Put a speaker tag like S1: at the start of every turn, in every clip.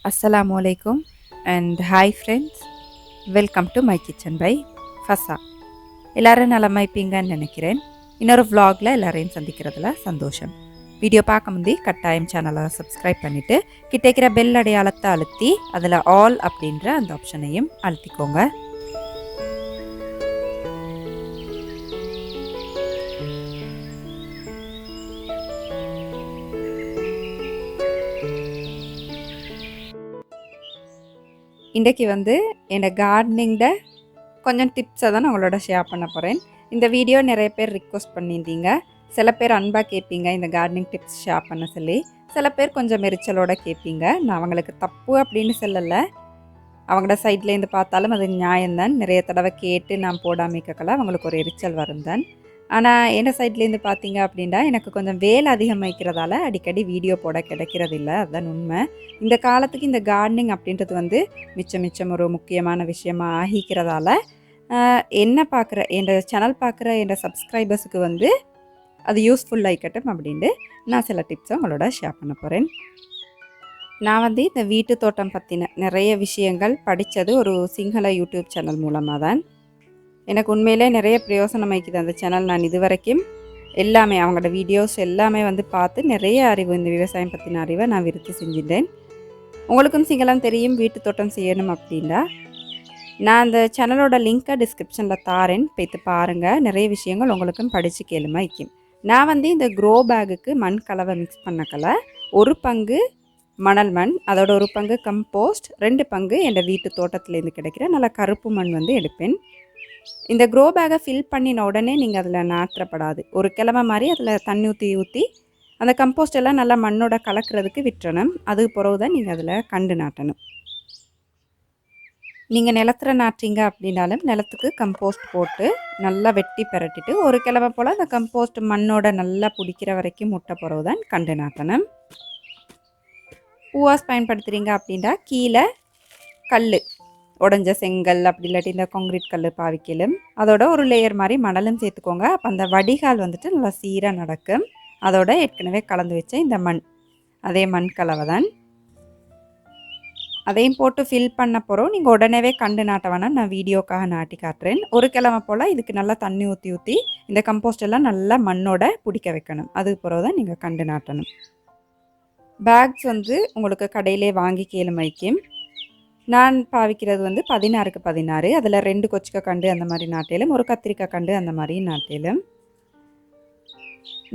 S1: Assalamu alaikum and hi friends. Welcome to my kitchen by Fasa. எல்லாரும் நலமா இருப்பீங்கன்னு நினைக்கிறேன். இன்னொரு vlogல எல்லாரையும் சந்திக்கிறதுல சந்தோஷம். வீடியோ பார்க்க முந்தி கட்டாயம் சேனலை சப்ஸ்கிரைப் பண்ணிட்டு கிட்ட இருக்கிற பெல் அடையாளத்தை அழுத்தி அதில் ஆல் அப்படின்ற அந்த ஆப்ஷனையும் அழுத்திக்கோங்க. இன்றைக்கி என்னோட கார்டனிங்கில் கொஞ்சம் டிப்ஸை தான் நான் உங்களோட ஷேர் பண்ண போகிறேன். இந்த வீடியோ நிறைய பேர் ரிக்வெஸ்ட் பண்ணியிருந்தீங்க. சில பேர் அன்பாக கேட்பீங்க இந்த கார்டனிங் டிப்ஸ் ஷேர் பண்ண சொல்லி. சில பேர் கொஞ்சம் எரிச்சலோடு கேட்பீங்க. நான் அவங்களுக்கு தப்பு அப்படின்னு சொல்லலை. அவங்களோட சைட்லேருந்து பார்த்தாலும் அது நியாயம்தான். நிறைய தடவை கேட்டு நான் போடாமிக்கல அவங்களுக்கு ஒரு எரிச்சல் வரும் தான். ஆனால் என்ன சைட்லேருந்து பார்த்தீங்க அப்படின்னா எனக்கு கொஞ்சம் வேலை அதிகமாகிக்கிறதால அடிக்கடி வீடியோ போட கிடைக்கிறதில்ல. அதுதான் உண்மை. இந்த காலத்துக்கு இந்த கார்டனிங் அப்படின்றது மிச்சம் ஒரு முக்கியமான விஷயமாக ஆகிக்கிறதால என்ன பார்க்குற என் சேனல் பார்க்குற என் சப்ஸ்கிரைபர்ஸுக்கு அது யூஸ்ஃபுல்லாகிக்கட்டும் அப்படின்ட்டு நான் சில டிப்ஸை உங்களோட ஷேர் பண்ண போகிறேன். நான் இந்த வீட்டு தோட்டம் பற்றின நிறைய விஷயங்கள் படித்தது ஒரு சிங்கள யூடியூப் சேனல் மூலமாக தான். எனக்கு உண்மையிலே நிறைய பிரயோசனம் ஆகிக்குது அந்த சேனல். நான் இது வரைக்கும் எல்லாமே அவங்களோட வீடியோஸ் எல்லாமே பார்த்து நிறைய அறிவு இந்த விவசாயம் பற்றின அறிவை நான் விருத்தி செஞ்சுட்டேன். உங்களுக்கும் சிங்களம் தெரியும் வீட்டு தோட்டம் செய்யணும் அப்படின்னா நான் அந்த சேனலோட லிங்க்கை டிஸ்கிரிப்ஷனில் தாரேன், போய்த்து பாருங்கள். நிறைய விஷயங்கள் உங்களுக்கும் படித்து கேளுமா இருக்கும். நான் இந்த க்ரோ பேக்குக்கு மண் கலவை மிக்ஸ் பண்ணக்கல. ஒரு பங்கு மணல் மண், அதோட ஒரு பங்கு கம்போஸ்ட், 2 பங்கு என் வீட்டு தோட்டத்துலேருந்து கிடைக்கிற நல்ல கருப்பு மண் எடுப்பேன். இந்த க்ரோ பேக்கை ஃபில் பண்ணின உடனே நீங்கள் அதில் நாற்றப்படாது. ஒரு கிழமை மாதிரி அதில் தண்ணி ஊற்றி அந்த கம்போஸ்ட் எல்லாம் நல்லா மண்ணோட கலக்கிறதுக்கு விட்டுறணும். அதுக்கு பிறகு தான் நீங்கள் அதில் கண்டு நாட்டணும். நீங்கள் நிலத்தில் நாட்டுறீங்க அப்படின்னாலும் நிலத்துக்கு கம்போஸ்ட் போட்டு நல்லா வெட்டி பரட்டிட்டு ஒரு கிழமை போல் அந்த கம்போஸ்ட் மண்ணோட நல்லா பிடிக்கிற வரைக்கும் முட்டை பிறகு தான் கண்டு நாட்டணும். பூவாஸ் பயன்படுத்துகிறீங்க அப்படின்னா கீழே கல், உடஞ்ச செங்கல் அப்படி இல்லாட்டி இந்த காங்கிரீட் கல் பாவிக்கலும் அதோட ஒரு லேயர் மாதிரி மணலும் சேர்த்துக்கோங்க. அப்போ அந்த வடிகால் நல்லா சீராக நடக்கும். அதோட ஏற்கனவே கலந்து வச்ச இந்த மண், அதே மண் கலவை தான், அதையும் போட்டு ஃபில் பண்ண போகிறோம். நீங்கள் உடனே கண்டு நாட்ட வேணாம், நான் வீடியோக்காக நாட்டி காட்டுறேன். ஒரு கிழமை போல் இதுக்கு நல்லா தண்ணி ஊற்றி இந்த கம்போஸ்ட் எல்லாம் நல்லா மண்ணோட பிடிக்க வைக்கணும். அதுக்கு பிறகு தான் நீங்கள் கண்டு நாட்டணும். பேக்ஸ் உங்களுக்கு கடையிலே வாங்கி கேளுமைக்கும். நான் பாவிக்கிறது 16க்கு 16, அதில் 2 கொச்சிக்காய் கண்டு அந்த மாதிரி நாட்டிலும் ஒரு கத்திரிக்காய் கண்டு அந்த மாதிரி நாட்டிலும்.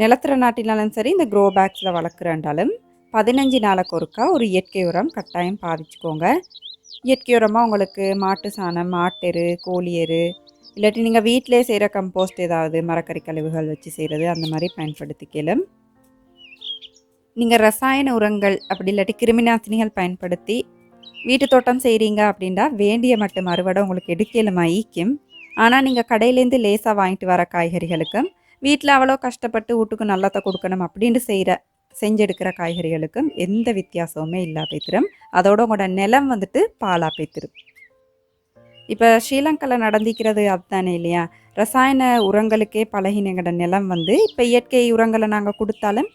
S1: நிலத்துல நாட்டினாலும் சரி இந்த க்ரோ பேக்ஸில் வளர்க்குறாண்டாலும் 15 நாளுக்கு ஒருக்கா ஒரு இயற்கை உரம் கட்டாயம் பாவிச்சுக்கோங்க. இயற்கை உரமாக உங்களுக்கு மாட்டு சாணம், மாட்டெரு, கோழியெரு இல்லாட்டி நீங்கள் வீட்டிலே செய்கிற கம்போஸ்ட் ஏதாவது மரக்கறி கழிவுகள் வச்சு செய்கிறது அந்த மாதிரி பயன்படுத்திக்கலாம். நீங்கள் ரசாயன உரங்கள் அப்படி இல்லாட்டி கிருமிநாசினிகள் பயன்படுத்தி வீட்டு தோட்டம் செய்கிறீங்க அப்படின்னா வேண்டிய மட்டும் அறுவடை உங்களுக்கு எடுக்கலுமா ஈக்கும். ஆனால் நீங்கள் கடையிலேருந்து லேசாக வாங்கிட்டு வர காய்கறிகளுக்கும் வீட்டில் அவ்வளோ கஷ்டப்பட்டு வீட்டுக்கு நல்லத்தை கொடுக்கணும் அப்படின்ட்டு செஞ்செடுக்கிற காய்கறிகளுக்கும் எந்த வித்தியாசமுமே இல்லா போய்த்திரும். அதோட உங்களோட நிலம் பாலா போய்த்திரும். இப்போ ஸ்ரீலங்காவில் நடந்திக்கிறது அதுதானே இல்லையா? ரசாயன உரங்களுக்கே பழகின எங்களோட நிலம் இப்போ இயற்கை உரங்களை நாங்கள் கொடுத்தாலும்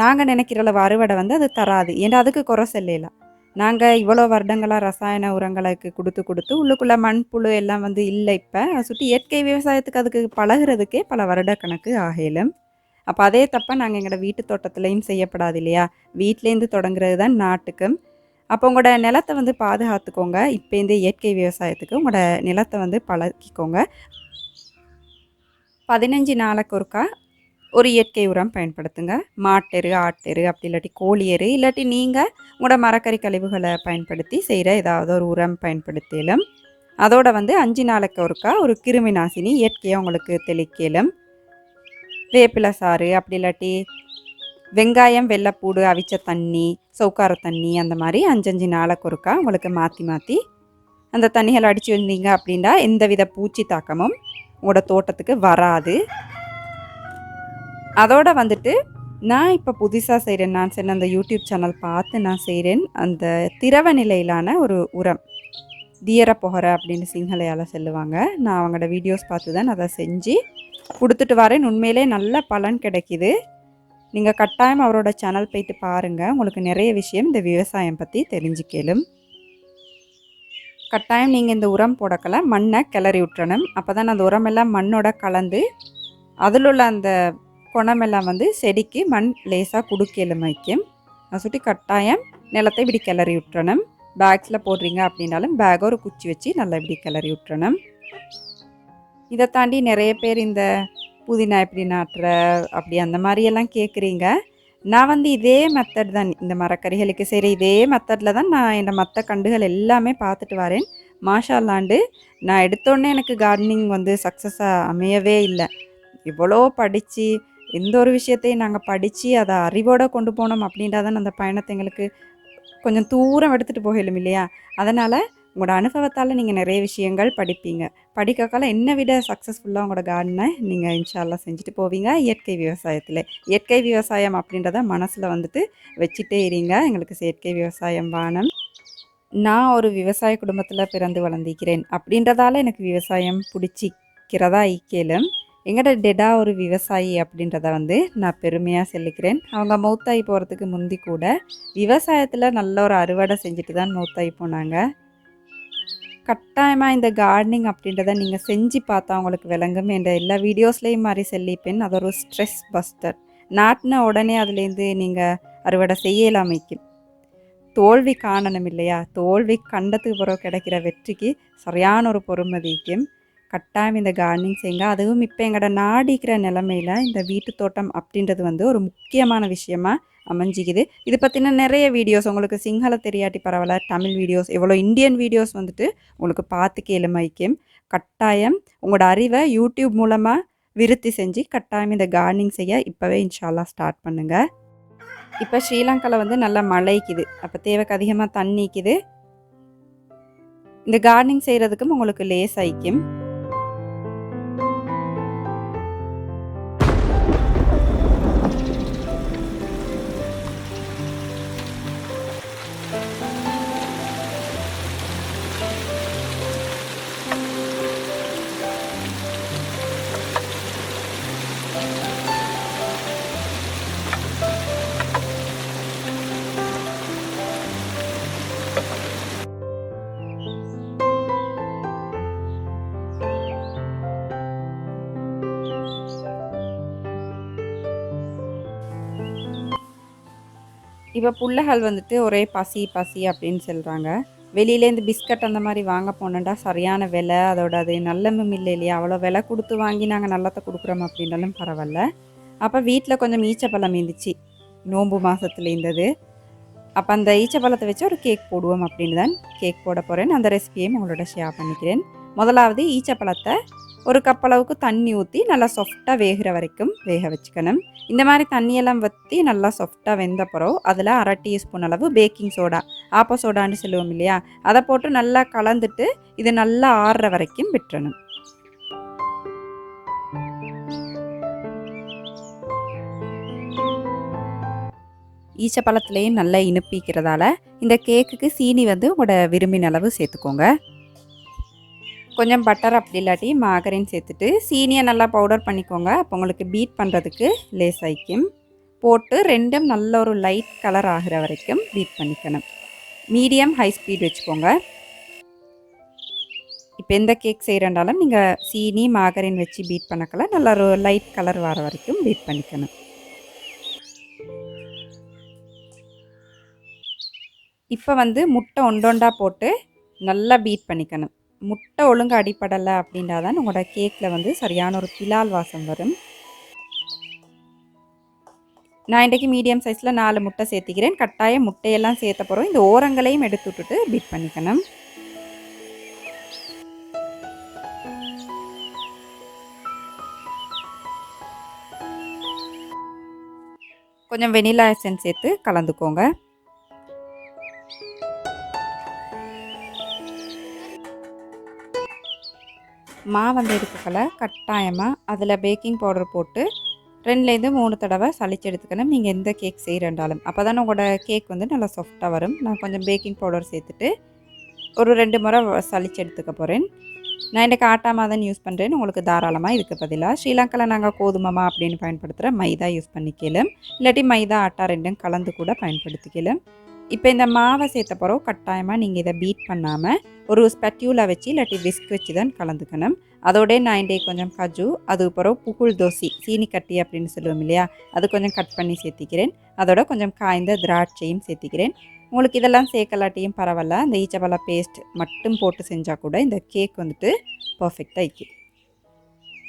S1: நாங்கள் நினைக்கிற அளவு அறுவடை அது தராது. ஏன்னா அதுக்கு குறை சொல்லலாம். நாங்கள் இவ்வளோ வருடங்களாக ரசாயன உரங்களுக்கு கொடுத்து உள்ளுக்குள்ளே மண்புழு எல்லாம் இல்லை. இப்போ சுற்றி இயற்கை விவசாயத்துக்கு அதுக்கு பழகிறதுக்கே பல வருட கணக்கு ஆகலும். அப்போ அதே தப்பை நாங்கள் எங்களோட வீட்டு தோட்டத்துலேயும் செய்யப்படாது இல்லையா? வீட்டிலேருந்து தொடங்குறது தான் நாட்டுக்கும். அப்போ உங்களோட நிலத்தை பாதுகாத்துக்கோங்க. இப்போந்து இயற்கை விவசாயத்துக்கு உங்களோட நிலத்தை பழக்கிக்கோங்க. 15 நாளுக்கு ஒருக்கா ஒரு இயற்கை உரம் பயன்படுத்துங்க. மாட்டெரு, ஆட்டெரு அப்படி இல்லாட்டி கோழியெரு இல்லாட்டி நீங்கள் உங்களோட மரக்கறி கழிவுகளை பயன்படுத்தி செய்கிற ஏதாவது ஒரு உரம் பயன்படுத்தலும். அதோட 5 நாளுக்கு ஒருக்கா ஒரு கிருமி நாசினி இயற்கையாக உங்களுக்கு தெளிக்கலும். வேப்பிலை சாறு அப்படி இல்லாட்டி வெங்காயம், வெள்ளைப்பூடு, அவிச்ச தண்ணி, சவுக்கார தண்ணி அந்த மாதிரி 5 நாளுக்கு ஒருக்கா உங்களுக்கு மாற்றி அந்த தண்ணிகளை அடித்து வந்தீங்க அப்படின்னா எந்தவித பூச்சி தாக்கமும் உங்களோட தோட்டத்துக்கு வராது. அதோட நான் இப்போ புதுசாக செய்கிறேன். நான் சொன்ன அந்த யூடியூப் சேனல் பார்த்து நான் செய்கிறேன். அந்த திரவ நிலையிலான ஒரு உரம், தீர புகரை அப்படின்னு சிங்களையால் சொல்லுவாங்க. நான் அவங்களோட வீடியோஸ் பார்த்து தான் அதை செஞ்சு கொடுத்துட்டு வரேன். உண்மையிலே நல்ல பலன் கிடைக்கிது. நீங்கள் கட்டாயம் அவரோட சேனல் போயிட்டு பாருங்கள். உங்களுக்கு நிறைய விஷயம் இந்த விவசாயம் பற்றி தெரிஞ்சுக்கலும். கட்டாயம் நீங்கள் இந்த உரம் போடக்கல மண்ணை கிளறி விட்டுறணும். அப்போ தான் அந்த உரமெல்லாம் மண்ணோட கலந்து அதில் உள்ள அந்த குணமெல்லாம் வந்து செடிக்கு மண் லேசாக குடுக்கலும் வைக்கும். அதை சுட்டி கட்டாயம் நிலத்தை இப்படி கிளறி விட்டுறணும். பேக்ஸில் போடுறீங்க அப்படின்னாலும் பேக்கை ஒரு குச்சி வச்சு நல்லா இப்படி கிளறி விட்டுறணும். இதை தாண்டி நிறைய பேர் இந்த புதினா எப்படி நாட்டுற அப்படி அந்த மாதிரியெல்லாம் கேட்குறீங்க. நான் வந்து இதே மெத்தட் தான் இந்த மரக்கறிகளுக்கு சரி இதே மெத்தடில் தான் நான் இந்த மற்ற கண்டுகள் எல்லாமே பார்த்துட்டு வரேன். மாஷா அல்லாண்டு நான் எடுத்தோடனே எனக்கு கார்டனிங் வந்து சக்ஸஸாக அமையவே இல்லை. இவ்வளோ படித்து எந்த ஒரு விஷயத்தையும் நாங்கள் படித்து அதை அறிவோடு கொண்டு போனோம் அப்படின்றாதான் அந்த பயணத்தை எங்களுக்கு கொஞ்சம் தூரம் எடுத்துகிட்டு போகலும் இல்லையா. அதனால் உங்களோட அனுபவத்தால் நீங்கள் நிறைய விஷயங்கள் படிப்பீங்க. படிக்கக்கால என்னை விட சக்ஸஸ்ஃபுல்லாக உங்களோட கார்டனை நீங்கள் இன்ஷால்லா செஞ்சுட்டு போவீங்க. இயற்கை விவசாயத்தில் இயற்கை விவசாயம் அப்படின்றத மனசில் வந்துட்டு வச்சுட்டே இருங்க. எங்களுக்கு செயற்கை விவசாயம் வானம். நான் ஒரு விவசாய குடும்பத்தில் பிறந்து வளர்ந்திக்கிறேன் அப்படின்றதால எனக்கு விவசாயம் பிடிச்சிக்கிறதா ஈக்கலும். எங்கள்ட டெடா ஒரு விவசாயி அப்படின்றத வந்து நான் பெருமையாக சொல்லிக்கிறேன். அவங்க மௌத்தாகி போகிறதுக்கு முந்தி கூட விவசாயத்தில் நல்ல ஒரு அறுவடை செஞ்சுட்டு தான் மௌத்தாகி போனாங்க. கட்டாயமாக இந்த கார்டனிங் அப்படின்றத நீங்கள் செஞ்சு பார்த்தா உங்களுக்கு விளங்கும். என்ற எல்லா வீடியோஸ்லேயும் மாதிரி சொல்லிப்பேன். அது ஒரு ஸ்ட்ரெஸ் பஸ்டர். நாட்டின உடனே அதுலேருந்து நீங்கள் அறுவடை செய்யலாமைக்கும். தோல்வி காணணும் இல்லையா. தோல்வி கண்டத்துக்கு பிறகு கிடைக்கிற வெற்றிக்கு சரியான ஒரு பொறுமதிக்கும். கட்டாயம் இந்த கார்டனிங் செய்யுங்க. அதுவும் இப்போ எங்களோட நாடிக்கிற நிலமையில் இந்த வீட்டு தோட்டம் அப்படின்றது வந்து ஒரு முக்கியமான விஷயமா அமைஞ்சிக்குது. இது பற்றின நிறைய வீடியோஸ் உங்களுக்கு சிங்கள தெரியாட்டி பரவாயில்ல, தமிழ் வீடியோஸ் எவ்வளோ இந்தியன் வீடியோஸ் வந்துட்டு உங்களுக்கு பார்த்து கேளுமைக்கும். கட்டாயம் உங்களோட அறிவை யூடியூப் மூலமாக விருத்தி செஞ்சு கட்டாயம் இந்த கார்டனிங் செய்ய இப்போவே இன்ஷால்லா ஸ்டார்ட் பண்ணுங்கள். இப்போ ஸ்ரீலங்காவில் வந்து நல்லா மழைக்குது. அப்போ தேவைக்கு அதிகமாக தண்ணிக்குது. இந்த கார்டனிங் செய்கிறதுக்கும் உங்களுக்கு லேஸ் ஆயிக்கும். இப்போ புள்ளைகள் வந்துட்டு ஒரே பசி பசி அப்படின்னு சொல்கிறாங்க. வெளியிலேருந்து பிஸ்கட் அந்த மாதிரி வாங்க போனோண்டா சரியான விலை. அதோட அது நல்லமும் இல்லை இல்லையா. அவ்வளோ விலை கொடுத்து வாங்கி நாங்கள் நல்லத்தை கொடுக்குறோம் அப்படின்னாலும் பரவாயில்ல. அப்போ வீட்டில் கொஞ்சம் ஈச்சப்பழம் இருந்துச்சு, நோம்பு மாதத்துல இருந்தது. அப்போ அந்த ஈச்சப்பழத்தை வச்சு ஒரு கேக் போடுவோம் அப்படின்னு தான் கேக் போட போகிறேன். அந்த ரெசிபியையும் உங்களோட ஷேர் பண்ணிக்கிறேன். முதலாவது ஈச்சப்பழத்தை ஒரு கப் அளவுக்கு தண்ணி ஊற்றி நல்லா சாஃப்டாக வேகிற வரைக்கும் வேக வச்சுக்கணும். இந்த மாதிரி தண்ணியெல்லாம் வற்றி நல்லா சாஃப்டாக வெந்த பிறகு அதில் 1/2 டீஸ்பூன் அளவு பேக்கிங் சோடா, ஆப்போ சோடான்னு சொல்லுவோம் இல்லையா, அதை போட்டு நல்லா கலந்துட்டு இது நல்லா ஆறுற வரைக்கும் விட்டுறணும். ஈச்சப்பழத்துலேயும் நல்லா இனிப்பிக்கிறதால இந்த கேக்குக்கு சீனி வந்து உங்களோட விரும்பின அளவு சேர்த்துக்கோங்க. கொஞ்சம் பட்டர் அப்படி இல்லாட்டி மாகரின் சேர்த்துட்டு சீனியை நல்லா பவுடர் பண்ணிக்கோங்க. அப்போ உங்களுக்கு பீட் பண்ணுறதுக்கு லேஸ் ஆயிக்கும். போட்டு ரெண்டும் நல்ல ஒரு லைட் கலர் ஆகிற வரைக்கும் பீட் பண்ணிக்கணும். மீடியம் ஹை ஸ்பீட் வச்சுக்கோங்க. இப்போ எந்த கேக் செய்கிறண்டாலும் நீங்கள் சீனி மாகரின் வச்சு பீட் பண்ணக்கலாம். நல்லா ஒரு லைட் கலர் வர வரைக்கும் பீட் பண்ணிக்கணும். இப்போ வந்து முட்டை ஒண்டொண்டா போட்டு நல்லா பீட் பண்ணிக்கணும். முட்டை ஒழுங்கு அடிப்படலை அப்படின்னா தான் உங்களோட கேக்கில் வந்து சரியான ஒரு பிலால் வாசம் வரும். நான் இன்றைக்கி மீடியம் சைஸில் 4 முட்டை சேர்த்திக்கிறேன். கட்டாயம் முட்டையெல்லாம் சேர்த்த போகிறோம். இந்த ஓரங்களையும் எடுத்து விட்டுட்டு பீட் பண்ணிக்கணும். கொஞ்சம் வெனிலா எசன்ஸ் சேர்த்து கலந்துக்கோங்க. மாவு எடுத்துக்கல கட்டாயமாக அதில் பேக்கிங் பவுடர் போட்டு 2லேருந்து 3 தடவை சளிச்சு எடுத்துக்கணும். நீங்கள் எந்த கேக் செய்கிறண்டாலும் அப்போ தானே உங்களோட கேக் வந்து நல்லா சாஃப்டாக வரும். நான் கொஞ்சம் பேக்கிங் பவுடர் சேர்த்துட்டு ஒரு 2 முறை சளிச்சு எடுத்துக்க போகிறேன். நான் இன்றைக்கி ஆட்டா மாதம் யூஸ் பண்ணுறேன்னு உங்களுக்கு தாராளமாக இதுக்கு பதிலாக ஸ்ரீலங்காவில் நாங்கள் கோதுமமா அப்படின்னு பயன்படுத்துகிற மைதா யூஸ் பண்ணிக்கலாம். இல்லாட்டி மைதா ஆட்டா ரெண்டும் கலந்து கூட பயன்படுத்திக்கலாம். இப்போ இந்த மாவை சேர்த்த பிறகு கட்டாயமாக நீங்கள் இதை பீட் பண்ணாமல் ஒரு ஸ்பெட்யூலா வச்சு இல்லாட்டி விஸ்க் வச்சு தான் கலந்துக்கணும். அதோடய நான் இன்றைக்கு கொஞ்சம் கஜு, அது பிறகு புகுள் தோசி சீனி கட்டி அப்படின்னு சொல்லுவோம் இல்லையா, அது கொஞ்சம் கட் பண்ணி சேர்த்திக்கிறேன். அதோட கொஞ்சம் காய்ந்த திராட்சையும் சேர்த்திக்கிறேன். உங்களுக்கு இதெல்லாம் சேர்க்கலாட்டியும் பரவாயில்ல, அந்த ஈச்சப்பழ பேஸ்ட் மட்டும் போட்டு செஞ்சால் கூட இந்த கேக் வந்துட்டு பர்ஃபெக்டாக இருக்கும்.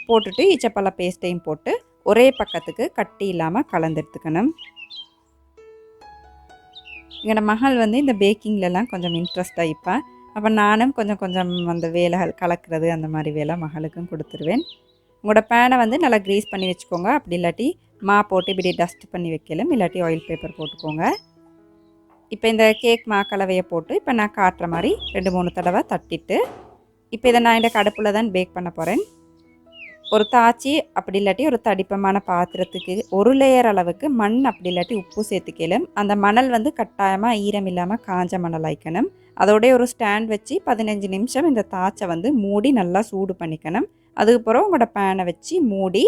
S1: போட்டுட்டு ஈச்சப்பழ பேஸ்ட்டையும் போட்டு ஒரே பக்கத்துக்கு கட்டி இல்லாமல் கலந்தெடுத்துக்கணும். எங்களோட மகள் வந்து இந்த பேக்கிங்லலாம் கொஞ்சம் இன்ட்ரெஸ்டாக இருப்பேன். அப்போ நானும் கொஞ்சம் கொஞ்சம் அந்த வேலைகள் கலக்கிறது அந்த மாதிரி வேலை மகளுக்கும் கொடுத்துருவேன். உங்களோட பேனை வந்து நல்லா க்ரீஸ் பண்ணி வச்சுக்கோங்க. அப்படி இல்லாட்டி போட்டு இப்படி டஸ்ட் பண்ணி வைக்கலாம், இல்லாட்டி ஆயில் பேப்பர் போட்டுக்கோங்க. இப்போ இந்த கேக் கலவையை போட்டு இப்போ நான் காட்டுற மாதிரி 2-3 தடவை தட்டிட்டு இப்போ இதை நான் இந்த அடுப்பில் தான் பேக் பண்ண போகிறேன். ஒரு தாச்சி அப்படி இல்லாட்டி ஒரு தடிப்பமான பாத்திரத்துக்கு 1 லேயர் அளவுக்கு மண் அப்படி இல்லாட்டி உப்பு சேர்த்துக்கலாம். அந்த மணல் வந்து கட்டாயமாக ஈரம் இல்லாமல் காஞ்ச மணல் ஆயிக்கணும். அதோடய ஒரு ஸ்டாண்ட் வச்சு 15 நிமிஷம் இந்த தாச்சை வந்து மூடி நல்லா சூடு பண்ணிக்கணும். அதுக்கப்புறம் உங்களோட பேனை வச்சு மூடி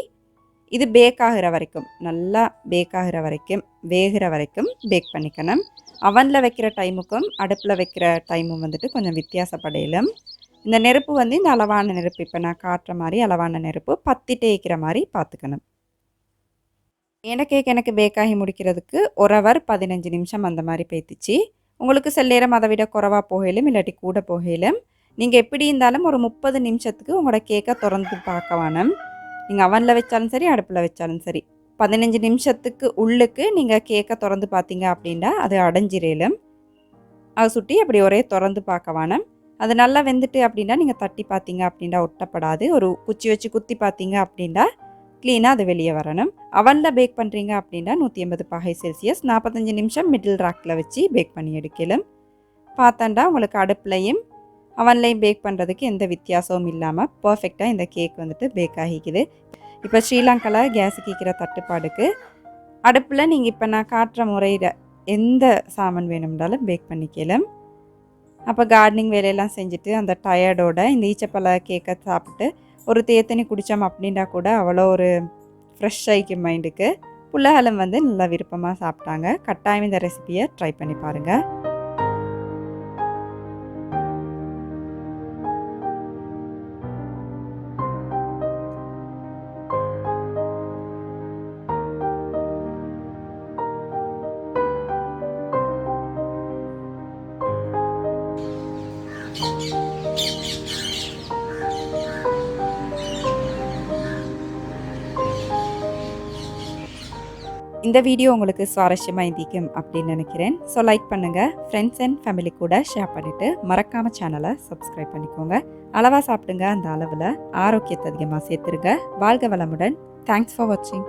S1: இது பேக் ஆகிற வரைக்கும், நல்லா பேக் ஆகிற வரைக்கும், வேகிற வரைக்கும் பேக் பண்ணிக்கணும். அவனில் வைக்கிற டைமுக்கும் அடுப்பில் வைக்கிற டைமும் வந்துட்டு கொஞ்சம் வித்தியாசப்படையிலும். இந்த நெருப்பு வந்து இந்த அளவான நெருப்பு, இப்போ நான் காட்டுற மாதிரி அளவான நெருப்பு பத்திட்டே இருக்கிற மாதிரி பார்த்துக்கணும். கேக் எனக்கு பேக்காகி முடிக்கிறதுக்கு 1 ஹவர் 15 நிமிஷம் அந்த மாதிரி பேத்துச்சு. உங்களுக்கு சில நேரம் அதை விட குறைவாக போகலும் இல்லாட்டி கூட போகலும். நீங்கள் எப்படி இருந்தாலும் ஒரு 30 நிமிஷத்துக்கு உங்களோட கேக்கை திறந்து பார்க்க வேணும். நீங்கள் அவனில் வச்சாலும் சரி அடுப்பில் வச்சாலும் சரி 15 நிமிஷத்துக்கு உள்ளுக்கு நீங்கள் கேக்கை திறந்து பார்த்தீங்க அப்படின்னா அது அடைஞ்சிரலும். அதை சுட்டி அப்படி ஒரே திறந்து பார்க்க வேணும். அது நல்லா வெந்துட்டு அப்படின்னா நீங்கள் தட்டி பார்த்தீங்க அப்படின்னா ஒட்டப்படாது. ஒரு குச்சி வச்சு குத்தி பார்த்தீங்க அப்படின்னா க்ளீனாக அது வெளியே வரணும். அவனில் பேக் பண்ணுறீங்க அப்படின்னா 180 பாகை செல்சியஸ் 45 நிமிஷம் மிடில் ராக்கில் வச்சு பேக் பண்ணி எடுக்கலாம். பார்த்தாண்டா உங்களுக்கு அடுப்புலையும் அவன்லையும் பேக் பண்ணுறதுக்கு எந்த வித்தியாசமும் இல்லாமல் பர்ஃபெக்டாக இந்த கேக் வந்துட்டு பேக் ஆகிக்குது. இப்போ ஸ்ரீலங்காவில் கேஸுக்கு இருக்கிற தட்டுப்பாடுக்கு அடுப்பில் நீங்கள் இப்போ நான் காட்டுற முறையில் எந்த சாமான் வேணும்னாலும் பேக் பண்ணிக்கலாம். அப்போ கார்டனிங் வேலையெல்லாம் செஞ்சுட்டு அந்த டயர்டோட இந்த ஈச்சப்பழ கேக்கை சாப்பிட்டு ஒரு தேத்தனி குடித்தோம் அப்படின்னா கூட அவ்வளோ ஒரு ஃப்ரெஷ் ஆகிக்கும் மைண்டுக்கு. புள்ளகளும் வந்து நல்லா விருப்பமாக சாப்பிட்டாங்க. கட்டாயம் இந்த ரெசிபியை ட்ரை பண்ணி பாருங்கள். இந்த வீடியோ உங்களுக்கு சுவாரஸ்யமாக இருந்திக்கும் அப்படின்னு நினைக்கிறேன். ஸோ லைக் பண்ணுங்கள், ஃப்ரெண்ட்ஸ் அண்ட் ஃபேமிலி கூட ஷேர் பண்ணிவிட்டு மறக்காமல் சேனலை சப்ஸ்கிரைப் பண்ணிக்கோங்க. அளவாக சாப்பிடுங்க, அந்த அளவில் ஆரோக்கியத்தை அதிகமாக சேர்த்துருங்க. வாழ்க வளமுடன். தேங்க்ஸ் ஃபார் வாட்சிங்.